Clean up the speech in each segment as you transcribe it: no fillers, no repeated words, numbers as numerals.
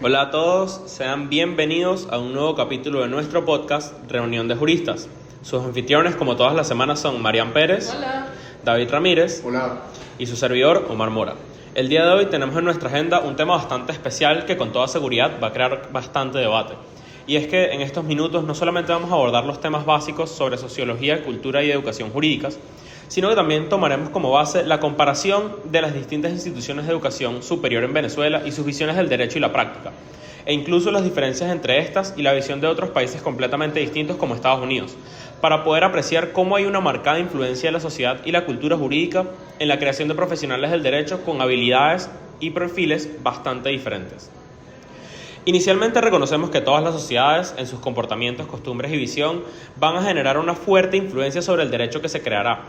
Hola a todos, sean bienvenidos a un nuevo capítulo de nuestro podcast Reunión de Juristas. Sus anfitriones, como todas las semanas, son Marian Pérez, Hola. David Ramírez, Hola. y su servidor Omar Mora. El día de hoy tenemos en nuestra agenda un tema bastante especial que con toda seguridad va a crear bastante debate. Y es que en estos minutos no solamente vamos a abordar los temas básicos sobre sociología, cultura y educación jurídicas, sino que también tomaremos como base la comparación de las distintas instituciones de educación superior en Venezuela y sus visiones del derecho y la práctica, e incluso las diferencias entre estas y la visión de otros países completamente distintos como Estados Unidos, para poder apreciar cómo hay una marcada influencia de la sociedad y la cultura jurídica en la creación de profesionales del derecho con habilidades y perfiles bastante diferentes. Inicialmente reconocemos que todas las sociedades, en sus comportamientos, costumbres y visión, van a generar una fuerte influencia sobre el derecho que se creará,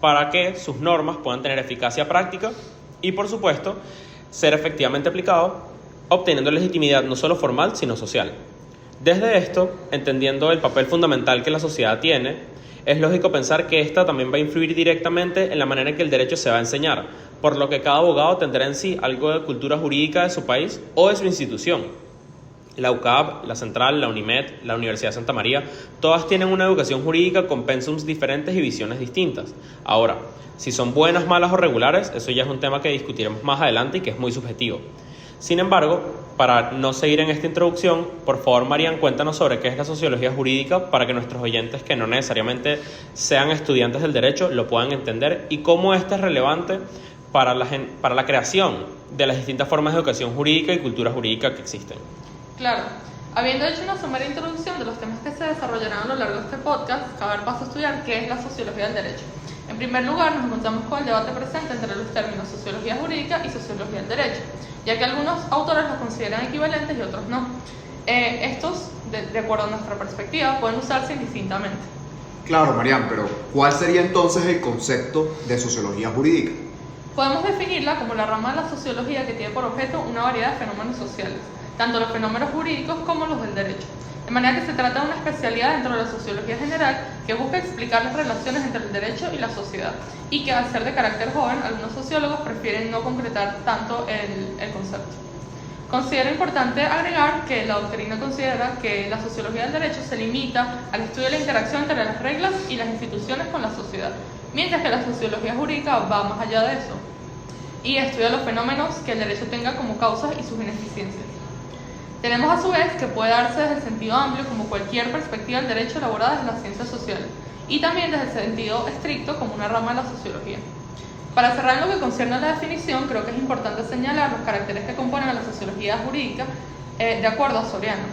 para que sus normas puedan tener eficacia práctica y, por supuesto, ser efectivamente aplicado, obteniendo legitimidad no solo formal, sino social. Desde esto, entendiendo el papel fundamental que la sociedad tiene, es lógico pensar que esta también va a influir directamente en la manera en que el derecho se va a enseñar, por lo que cada abogado tendrá en sí algo de cultura jurídica de su país o de su institución. La UCAP, la Central, la UNIMED, la Universidad de Santa María, todas tienen una educación jurídica con pensums diferentes y visiones distintas. Ahora, si son buenas, malas o regulares, eso ya es un tema que discutiremos más adelante y que es muy subjetivo. Sin embargo, para no seguir en esta introducción, por favor, Marian, cuéntanos sobre qué es la sociología jurídica para que nuestros oyentes que no necesariamente sean estudiantes del derecho lo puedan entender y cómo esta es relevante para la creación de las distintas formas de educación jurídica y cultura jurídica que existen. Claro. Habiendo hecho una somera introducción de los temas que se desarrollarán a lo largo de este podcast, cabe dar paso a estudiar qué es la sociología del derecho. En primer lugar, nos encontramos con el debate presente entre los términos sociología jurídica y sociología del derecho, ya que algunos autores los consideran equivalentes y otros no. Estos, de acuerdo a nuestra perspectiva, pueden usarse indistintamente. Claro, Marian, pero ¿cuál sería entonces el concepto de sociología jurídica? Podemos definirla como la rama de la sociología que tiene por objeto una variedad de fenómenos sociales, tanto los fenómenos jurídicos como los del derecho. De manera que se trata de una especialidad dentro de la sociología general que busca explicar las relaciones entre el derecho y la sociedad, y que al ser de carácter joven, algunos sociólogos prefieren no concretar tanto el concepto. Considero importante agregar que la doctrina considera que la sociología del derecho se limita al estudio de la interacción entre las reglas y las instituciones con la sociedad, mientras que la sociología jurídica va más allá de eso y estudia los fenómenos que el derecho tenga como causas y sus ineficiencias. Tenemos a su vez que puede darse desde el sentido amplio como cualquier perspectiva del derecho elaborada desde las ciencias sociales y también desde el sentido estricto como una rama de la sociología. Para cerrar en lo que concierne a la definición, creo que es importante señalar los caracteres que componen a la sociología jurídica de acuerdo a Soriano.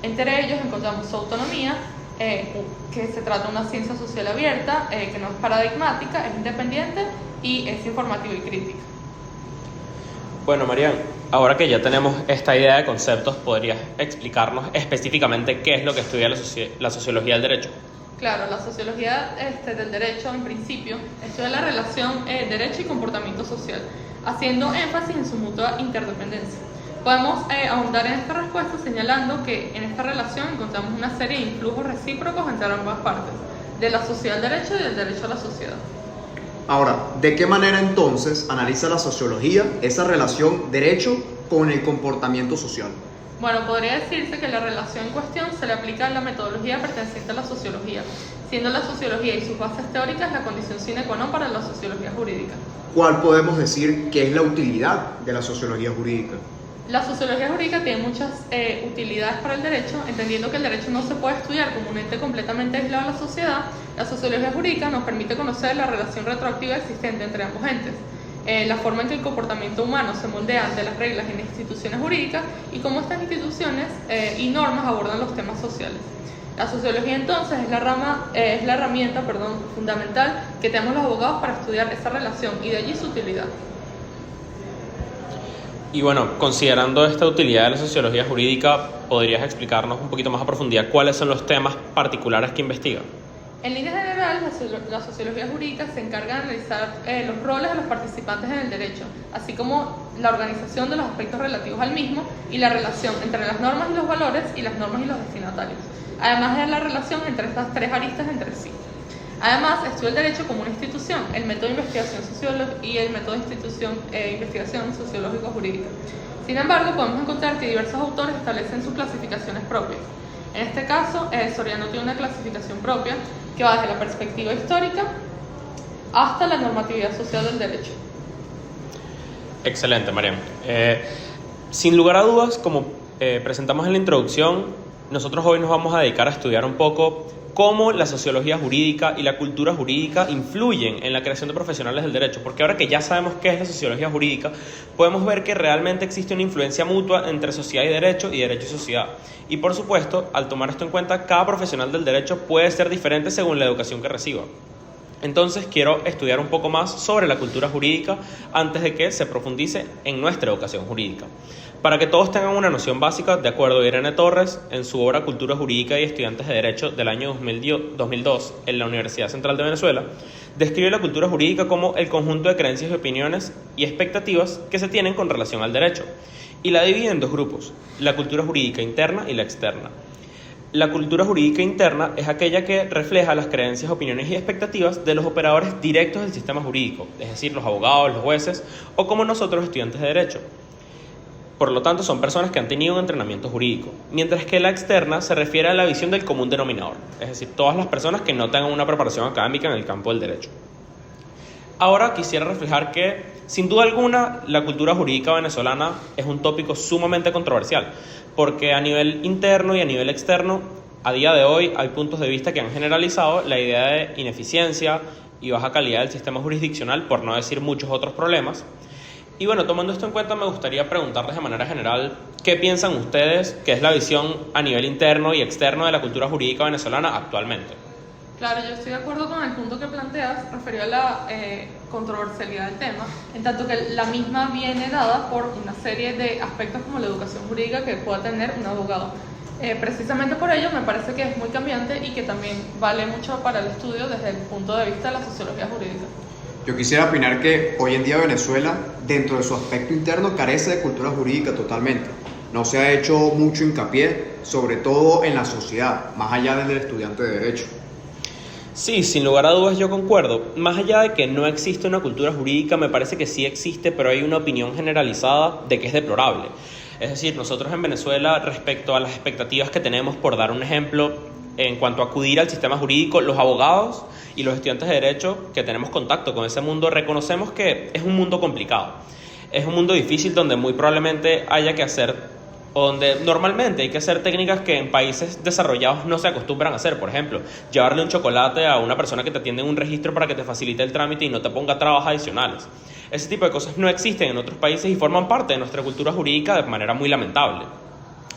Entre ellos encontramos su autonomía, que se trata de una ciencia social abierta, que no es paradigmática, es independiente y es informativa y crítica. Bueno, Marian, ahora que ya tenemos esta idea de conceptos, ¿podrías explicarnos específicamente qué es lo que estudia la sociología del derecho? Claro, la sociología del derecho, en principio, estudia la relación derecho y comportamiento social, haciendo énfasis en su mutua interdependencia. Podemos ahondar en esta respuesta señalando que en esta relación encontramos una serie de influjos recíprocos entre ambas partes, de la sociedad del derecho y del derecho a la sociedad. Ahora, ¿de qué manera entonces analiza la sociología esa relación derecho con el comportamiento social? Bueno, podría decirse que la relación en cuestión se le aplica a la metodología perteneciente a la sociología, siendo la sociología y sus bases teóricas la condición sine qua non para la sociología jurídica. ¿Cuál podemos decir que es la utilidad de la sociología jurídica? La sociología jurídica tiene muchas utilidades para el derecho, entendiendo que el derecho no se puede estudiar como un ente completamente aislado de la sociedad. La sociología jurídica nos permite conocer la relación retroactiva existente entre ambos entes, la forma en que el comportamiento humano se moldea ante las reglas en instituciones jurídicas y cómo estas instituciones y normas abordan los temas sociales. La sociología entonces es la herramienta fundamental que tenemos los abogados para estudiar esa relación y de allí su utilidad. Y bueno, considerando esta utilidad de la sociología jurídica, ¿podrías explicarnos un poquito más a profundidad cuáles son los temas particulares que investiga? En líneas generales, la sociología jurídica se encarga de analizar los roles de los participantes en el derecho, así como la organización de los aspectos relativos al mismo y la relación entre las normas y los valores y las normas y los destinatarios, además de la relación entre estas tres aristas entre sí. Además, estudia el derecho como una institución, el método de investigación y el método de investigación sociológico-jurídica. Sin embargo, podemos encontrar que diversos autores establecen sus clasificaciones propias. En este caso, Soriano tiene una clasificación propia que va desde la perspectiva histórica hasta la normatividad social del derecho. Excelente, Mariam. Sin lugar a dudas, como presentamos en la introducción, nosotros hoy nos vamos a dedicar a estudiar un poco cómo la sociología jurídica y la cultura jurídica influyen en la creación de profesionales del derecho, porque ahora que ya sabemos qué es la sociología jurídica, podemos ver que realmente existe una influencia mutua entre sociedad y derecho y sociedad. Y por supuesto, al tomar esto en cuenta, cada profesional del derecho puede ser diferente según la educación que reciba. Entonces quiero estudiar un poco más sobre la cultura jurídica antes de que se profundice en nuestra educación jurídica. Para que todos tengan una noción básica, de acuerdo a Irene Torres, en su obra Cultura Jurídica y Estudiantes de Derecho del año 2002 en la Universidad Central de Venezuela, describe la cultura jurídica como el conjunto de creencias y opiniones y expectativas que se tienen con relación al derecho, y la divide en dos grupos, la cultura jurídica interna y la externa. La cultura jurídica interna es aquella que refleja las creencias, opiniones y expectativas de los operadores directos del sistema jurídico, es decir, los abogados, los jueces o como nosotros estudiantes de derecho. Por lo tanto, son personas que han tenido un entrenamiento jurídico, mientras que la externa se refiere a la visión del común denominador, es decir, todas las personas que no tengan una preparación académica en el campo del derecho. Ahora quisiera reflejar que, sin duda alguna, la cultura jurídica venezolana es un tópico sumamente controversial, porque a nivel interno y a nivel externo, a día de hoy hay puntos de vista que han generalizado la idea de ineficiencia y baja calidad del sistema jurisdiccional, por no decir muchos otros problemas. Y bueno, tomando esto en cuenta, me gustaría preguntarles de manera general, ¿qué piensan ustedes que es la visión a nivel interno y externo de la cultura jurídica venezolana actualmente? Claro, yo estoy de acuerdo con el punto que planteas referido a la controversialidad del tema, en tanto que la misma viene dada por una serie de aspectos como la educación jurídica que pueda tener un abogado. Precisamente por ello me parece que es muy cambiante y que también vale mucho para el estudio desde el punto de vista de la sociología jurídica. Yo quisiera opinar que hoy en día Venezuela, dentro de su aspecto interno, carece de cultura jurídica totalmente. No se ha hecho mucho hincapié, sobre todo en la sociedad, más allá del estudiante de derecho. Sí, sin lugar a dudas yo concuerdo. Más allá de que no existe una cultura jurídica, me parece que sí existe, pero hay una opinión generalizada de que es deplorable. Es decir, nosotros en Venezuela, respecto a las expectativas que tenemos, por dar un ejemplo, en cuanto a acudir al sistema jurídico, los abogados y los estudiantes de derecho que tenemos contacto con ese mundo, reconocemos que es un mundo complicado. Es un mundo difícil donde muy probablemente haya que hacer, o donde normalmente hay que hacer técnicas que en países desarrollados no se acostumbran a hacer. Por ejemplo, llevarle un chocolate a una persona que te atiende en un registro para que te facilite el trámite y no te ponga trabas adicionales. Ese tipo de cosas no existen en otros países y forman parte de nuestra cultura jurídica de manera muy lamentable.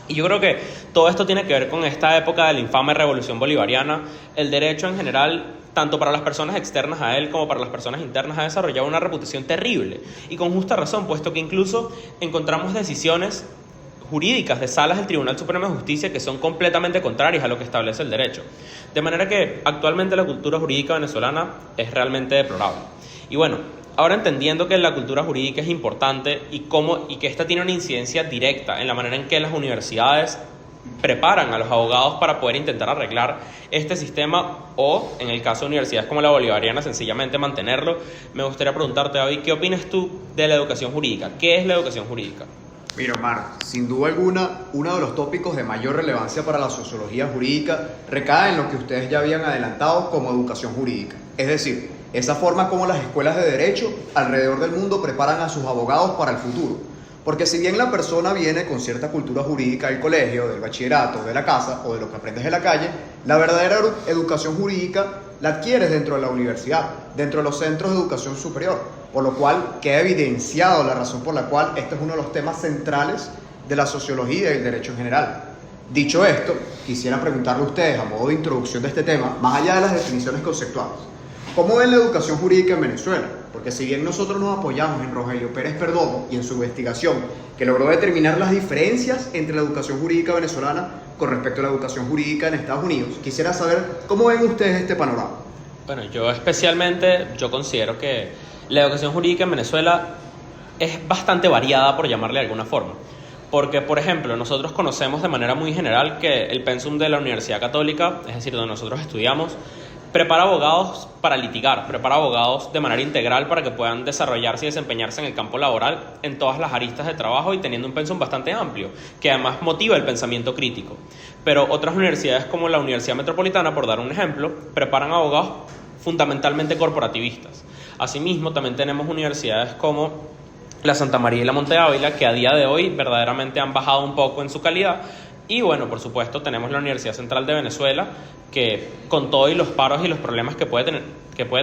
Y yo creo que todo esto tiene que ver con esta época de la infame revolución bolivariana. El derecho en general, tanto para las personas externas a él como para las personas internas, ha desarrollado una reputación terrible. Y con justa razón, puesto que incluso encontramos decisiones jurídicas de salas del Tribunal Supremo de Justicia que son completamente contrarias a lo que establece el derecho. De manera que actualmente la cultura jurídica venezolana es realmente deplorable. Y bueno, ahora entendiendo que la cultura jurídica es importante y que esta tiene una incidencia directa en la manera en que las universidades preparan a los abogados para poder intentar arreglar este sistema o, en el caso de universidades como la bolivariana, sencillamente mantenerlo, me gustaría preguntarte, David, ¿qué opinas tú de la educación jurídica? ¿Qué es la educación jurídica? Mira, Omar, sin duda alguna, uno de los tópicos de mayor relevancia para la sociología jurídica recae en lo que ustedes ya habían adelantado como educación jurídica. Es decir, esa forma como las escuelas de derecho alrededor del mundo preparan a sus abogados para el futuro. Porque si bien la persona viene con cierta cultura jurídica del colegio, del bachillerato, de la casa o de lo que aprendes en la calle, la verdadera educación jurídica la adquieres dentro de la universidad, dentro de los centros de educación superior, por lo cual queda evidenciado la razón por la cual este es uno de los temas centrales de la sociología y el derecho en general. Dicho esto, quisiera preguntarle a ustedes, a modo de introducción de este tema, más allá de las definiciones conceptuales, ¿cómo ven la educación jurídica en Venezuela? Porque si bien nosotros nos apoyamos en Rogelio Pérez Perdomo y en su investigación, que logró determinar las diferencias entre la educación jurídica venezolana con respecto a la educación jurídica en Estados Unidos, quisiera saber cómo ven ustedes este panorama. Bueno, yo considero que la educación jurídica en Venezuela es bastante variada, por llamarle de alguna forma. Porque, por ejemplo, nosotros conocemos de manera muy general que el pensum de la Universidad Católica, es decir, donde nosotros estudiamos, prepara abogados para litigar, prepara abogados de manera integral para que puedan desarrollarse y desempeñarse en el campo laboral en todas las aristas de trabajo y teniendo un pensum bastante amplio, que además motiva el pensamiento crítico. Pero otras universidades como la Universidad Metropolitana, por dar un ejemplo, preparan abogados fundamentalmente corporativistas. Asimismo, también tenemos universidades como la Santa María y la Monte Ávila, que a día de hoy verdaderamente han bajado un poco en su calidad. Y bueno, por supuesto, tenemos la Universidad Central de Venezuela, que con todo y los paros y los problemas que puede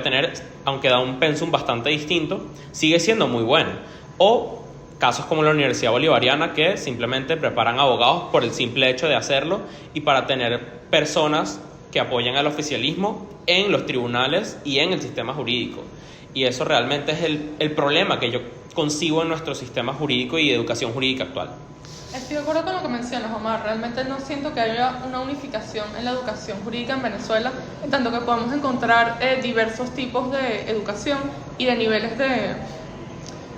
tener, aunque da un pensum bastante distinto, sigue siendo muy bueno. O casos como la Universidad Bolivariana, que simplemente preparan abogados por el simple hecho de hacerlo y para tener personas que apoyan al oficialismo en los tribunales y en el sistema jurídico. Y eso realmente es el problema que yo concibo en nuestro sistema jurídico y educación jurídica actual. Estoy de acuerdo con lo que mencionas, Omar. Realmente no siento que haya una unificación en la educación jurídica en Venezuela, en tanto que podemos encontrar diversos tipos de educación y de niveles de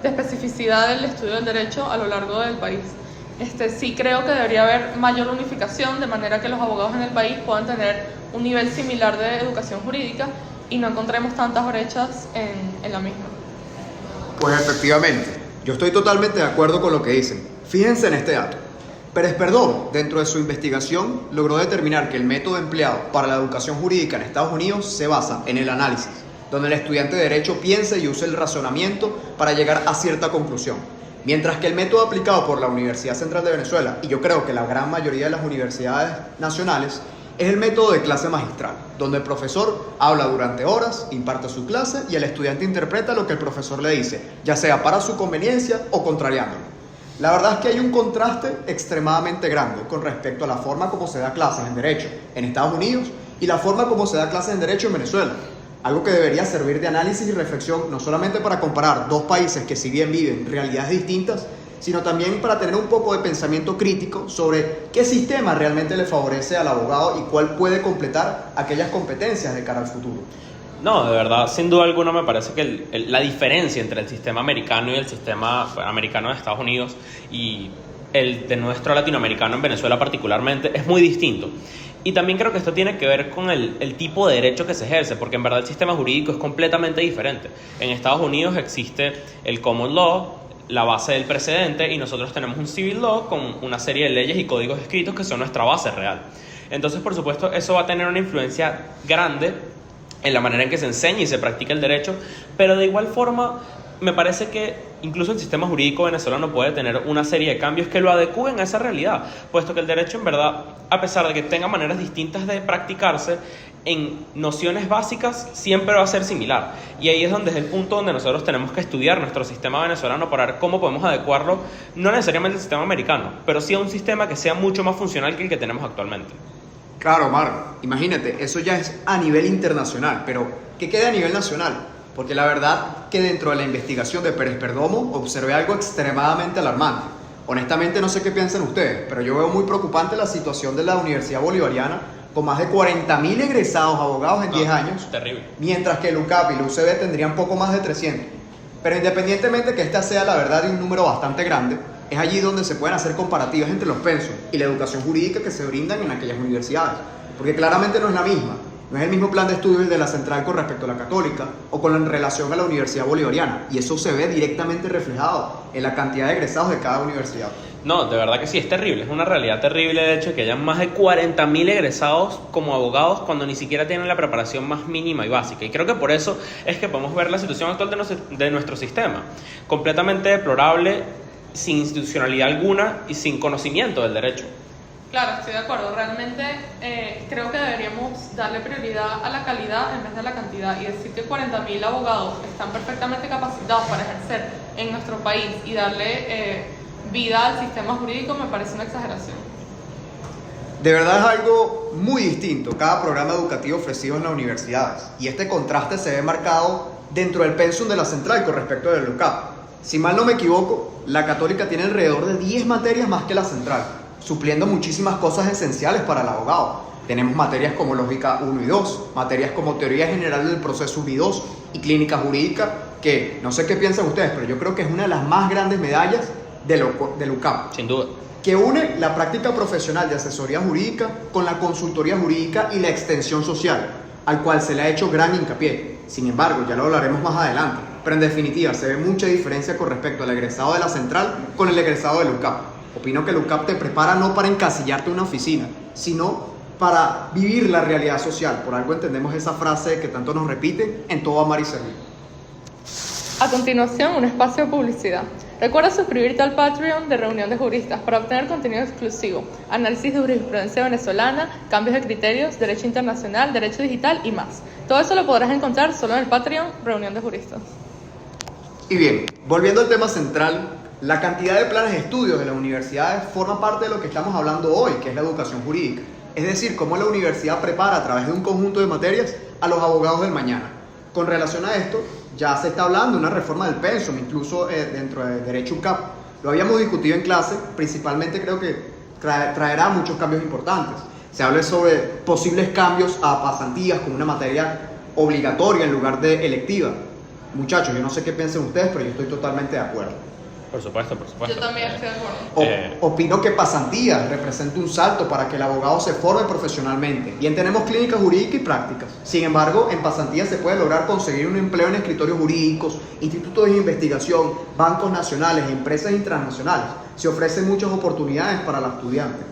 especificidad del estudio del derecho a lo largo del país. Sí creo que debería haber mayor unificación, de manera que los abogados en el país puedan tener un nivel similar de educación jurídica y no encontremos tantas brechas en la misma. Pues efectivamente, yo estoy totalmente de acuerdo con lo que dicen. Fíjense en este dato. Pérez Perdomo, dentro de su investigación, logró determinar que el método empleado para la educación jurídica en Estados Unidos se basa en el análisis, donde el estudiante de Derecho piensa y usa el razonamiento para llegar a cierta conclusión. Mientras que el método aplicado por la Universidad Central de Venezuela, y yo creo que la gran mayoría de las universidades nacionales, es el método de clase magistral, donde el profesor habla durante horas, imparte su clase y el estudiante interpreta lo que el profesor le dice, ya sea para su conveniencia o contrariándolo. La verdad es que hay un contraste extremadamente grande con respecto a la forma como se da clases en Derecho en Estados Unidos y la forma como se da clases en Derecho en Venezuela. Algo que debería servir de análisis y reflexión no solamente para comparar dos países que si bien viven realidades distintas, sino también para tener un poco de pensamiento crítico sobre qué sistema realmente le favorece al abogado y cuál puede completar aquellas competencias de cara al futuro. No, de verdad, sin duda alguna me parece que la diferencia entre el sistema americano y el sistema americano de Estados Unidos y el de nuestro latinoamericano en Venezuela particularmente es muy distinto. Y también creo que esto tiene que ver con el tipo de derecho que se ejerce, porque en verdad el sistema jurídico es completamente diferente. En Estados Unidos existe el common law, la base del precedente, y nosotros tenemos un civil law con una serie de leyes y códigos escritos que son nuestra base real. Entonces, por supuesto, eso va a tener una influencia grande en la manera en que se enseña y se practica el derecho, pero de igual forma me parece que incluso el sistema jurídico venezolano puede tener una serie de cambios que lo adecúen a esa realidad, puesto que el derecho en verdad, a pesar de que tenga maneras distintas de practicarse, en nociones básicas siempre va a ser similar. Y ahí es donde es el punto donde nosotros tenemos que estudiar nuestro sistema venezolano para ver cómo podemos adecuarlo, no necesariamente al sistema americano, pero sí a un sistema que sea mucho más funcional que el que tenemos actualmente. Claro, Omar, imagínate, eso ya es a nivel internacional, pero ¿qué queda a nivel nacional? Porque la verdad que dentro de la investigación de Pérez Perdomo observé algo extremadamente alarmante. Honestamente no sé qué piensan ustedes, pero yo veo muy preocupante la situación de la Universidad Bolivariana con más de 40.000 egresados abogados en 10 años, terrible. Mientras que el UCAP y la UCB tendrían poco más de 300. Pero independientemente que esta sea la verdad de un número bastante grande, es allí donde se pueden hacer comparativas entre los pensos y la educación jurídica que se brindan en aquellas universidades, porque claramente no es la misma. No es el mismo plan de estudios de la Central con respecto a la Católica o con relación a la Universidad Bolivariana, y eso se ve directamente reflejado en la cantidad de egresados de cada universidad. No, de verdad que sí, es terrible, es una realidad terrible de hecho que hayan más de 40.000 egresados como abogados cuando ni siquiera tienen la preparación más mínima y básica. Y creo que por eso es que podemos ver la situación actual de nuestro sistema, completamente deplorable, sin institucionalidad alguna y sin conocimiento del derecho. Claro, estoy de acuerdo. Realmente creo que deberíamos darle prioridad a la calidad en vez de a la cantidad, y decir que 40.000 abogados están perfectamente capacitados para ejercer en nuestro país y darle vida al sistema jurídico me parece una exageración. De verdad es algo muy distinto cada programa educativo ofrecido en las universidades, y este contraste se ve marcado dentro del pensum de la Central con respecto del UCAP. Si mal no me equivoco, la Católica tiene alrededor de 10 materias más que la Central, supliendo muchísimas cosas esenciales para el abogado. Tenemos materias como Lógica 1 y 2, materias como Teoría General del Proceso 1 y 2 y Clínica Jurídica, que no sé qué piensan ustedes, pero yo creo que es una de las más grandes medallas del UCAP. Sin duda. Que une la práctica profesional de asesoría jurídica con la consultoría jurídica y la extensión social. al cual se le ha hecho gran hincapié. Sin embargo, ya lo hablaremos más adelante, pero en definitiva se ve mucha diferencia con respecto al egresado de la central con el egresado del UCAP. Opino que el UCAP te prepara no para encasillarte en una oficina, sino para vivir la realidad social. Por algo entendemos esa frase que tanto nos repiten: en todo amar y servir. A continuación, un espacio de publicidad. Recuerda suscribirte al Patreon de Reunión de Juristas para obtener contenido exclusivo, análisis de jurisprudencia venezolana, cambios de criterios, derecho internacional, derecho digital y más. Todo eso lo podrás encontrar solo en el Patreon Reunión de Juristas. Y bien, volviendo al tema central, la cantidad de planes de estudios de las universidades forma parte de lo que estamos hablando hoy, que es la educación jurídica. Es decir, cómo la universidad prepara a través de un conjunto de materias a los abogados del mañana. Con relación a esto, ya se está hablando de una reforma del pensum, incluso dentro de Derecho UCAP. Lo habíamos discutido en clase, principalmente creo que traerá muchos cambios importantes. Se habla sobre posibles cambios a pasantías como una materia obligatoria en lugar de electiva. Muchachos, yo no sé qué piensen ustedes, pero yo estoy totalmente de acuerdo. Por supuesto. Yo también estoy de acuerdo. Opino que pasantías representa un salto para que el abogado se forme profesionalmente. Bien, tenemos clínicas jurídicas y prácticas. Sin embargo, en pasantías se puede lograr conseguir un empleo en escritorios jurídicos, institutos de investigación, bancos nacionales, empresas internacionales. Se ofrecen muchas oportunidades para los estudiantes.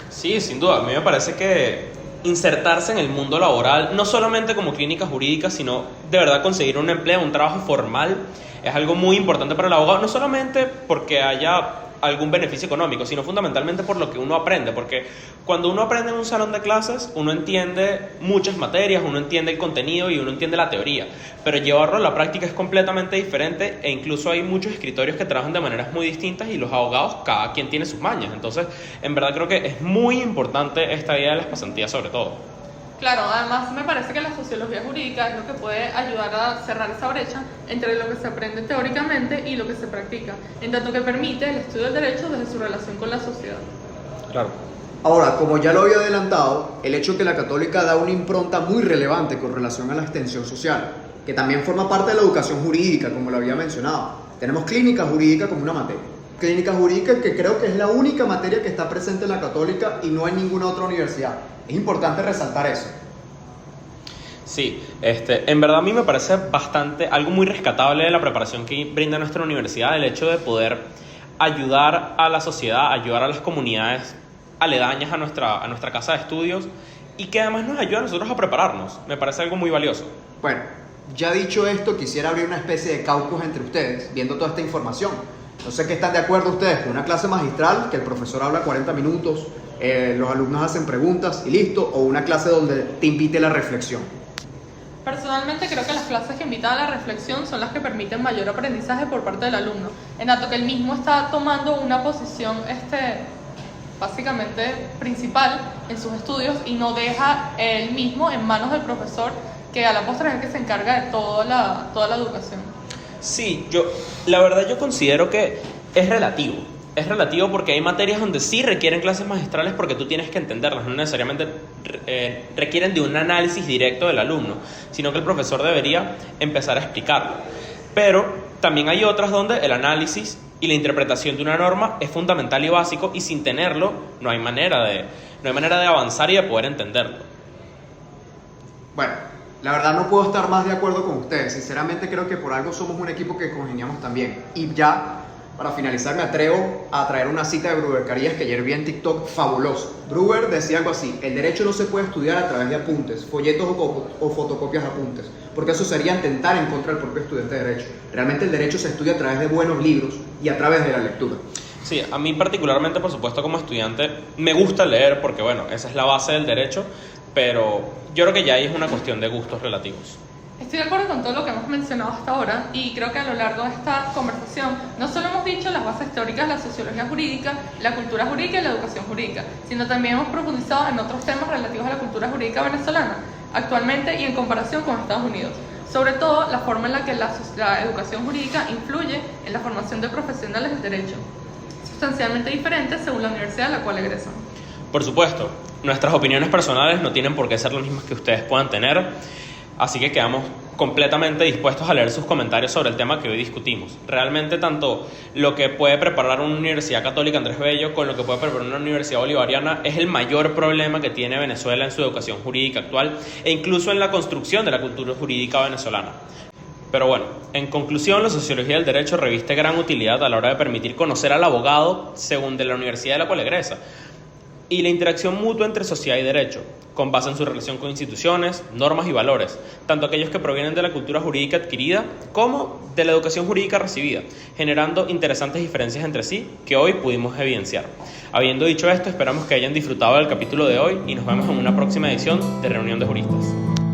Sí, sin duda. A mí me parece que insertarse en el mundo laboral, no solamente como clínica jurídica, sino de verdad conseguir un empleo, un trabajo formal, es algo muy importante para el abogado, no solamente porque haya algún beneficio económico, sino fundamentalmente por lo que uno aprende, porque cuando uno aprende en un salón de clases, uno entiende muchas materias, uno entiende el contenido y uno entiende la teoría, pero llevarlo a la práctica es completamente diferente e incluso hay muchos escritorios que trabajan de maneras muy distintas y los abogados, cada quien tiene sus mañas. Entonces, en verdad creo que es muy importante esta idea de las pasantías sobre todo. Claro, además me parece que la sociología jurídica es lo que puede ayudar a cerrar esa brecha entre lo que se aprende teóricamente y lo que se practica, en tanto que permite el estudio del derecho desde su relación con la sociedad. Claro. Ahora, como ya lo había adelantado, el hecho que la Católica da una impronta muy relevante con relación a la extensión social, que también forma parte de la educación jurídica, como lo había mencionado. Tenemos clínica jurídica como una materia. Clínica jurídica que creo que es la única materia que está presente en la Católica y no en ninguna otra universidad. Es importante resaltar eso. Sí, en verdad a mí me parece algo muy rescatable de la preparación que brinda nuestra universidad, el hecho de poder ayudar a la sociedad, ayudar a las comunidades aledañas a nuestra casa de estudios y que además nos ayuda a nosotros a prepararnos. Me parece algo muy valioso. Bueno, ya dicho esto, quisiera abrir una especie de caucus entre ustedes, viendo toda esta información. No sé qué están de acuerdo ustedes con una clase magistral, que el profesor habla 40 minutos, los alumnos hacen preguntas y listo, o una clase donde te invite a la reflexión. Personalmente creo que las clases que invitan a la reflexión son las que permiten mayor aprendizaje por parte del alumno, en tanto que él mismo está tomando una posición básicamente principal en sus estudios y no deja él mismo en manos del profesor, que a la postre es el que se encarga de toda la educación. Sí, la verdad yo considero que es relativo. Es relativo porque hay materias donde sí requieren clases magistrales porque tú tienes que entenderlas, no necesariamente requieren de un análisis directo del alumno, sino que el profesor debería empezar a explicarlo. Pero también hay otras donde el análisis y la interpretación de una norma es fundamental y básico y sin tenerlo no hay manera de avanzar y de poder entenderlo. Bueno, la verdad no puedo estar más de acuerdo con ustedes. Sinceramente creo que por algo somos un equipo que congeniamos también. Y ya, para finalizar, me atrevo a traer una cita de Bruber Carías que ayer vi en TikTok fabulosa. Bruber decía algo así: el derecho no se puede estudiar a través de apuntes, folletos o fotocopias de apuntes, porque eso sería atentar en contra del propio estudiante de derecho. Realmente el derecho se estudia a través de buenos libros y a través de la lectura. Sí, a mí particularmente, por supuesto, como estudiante, me gusta leer porque, bueno, esa es la base del derecho, pero yo creo que ya ahí es una cuestión de gustos relativos. Estoy de acuerdo con todo lo que hemos mencionado hasta ahora y creo que a lo largo de esta conversación no solo hemos dicho las bases teóricas de la sociología jurídica, la cultura jurídica y la educación jurídica, sino también hemos profundizado en otros temas relativos a la cultura jurídica venezolana, actualmente y en comparación con Estados Unidos. Sobre todo, la forma en la que la educación jurídica influye en la formación de profesionales del derecho, sustancialmente diferentes según la universidad a la cual egresan. Por supuesto, nuestras opiniones personales no tienen por qué ser las mismas que ustedes puedan tener. Así que quedamos completamente dispuestos a leer sus comentarios sobre el tema que hoy discutimos. Realmente tanto lo que puede preparar una Universidad Católica Andrés Bello con lo que puede preparar una Universidad Bolivariana es el mayor problema que tiene Venezuela en su educación jurídica actual e incluso en la construcción de la cultura jurídica venezolana. Pero bueno, en conclusión, la sociología del derecho reviste gran utilidad a la hora de permitir conocer al abogado según de la universidad de la cual egresa y la interacción mutua entre sociedad y derecho, con base en su relación con instituciones, normas y valores, tanto aquellos que provienen de la cultura jurídica adquirida como de la educación jurídica recibida, generando interesantes diferencias entre sí que hoy pudimos evidenciar. Habiendo dicho esto, esperamos que hayan disfrutado del capítulo de hoy y nos vemos en una próxima edición de Reunión de Juristas.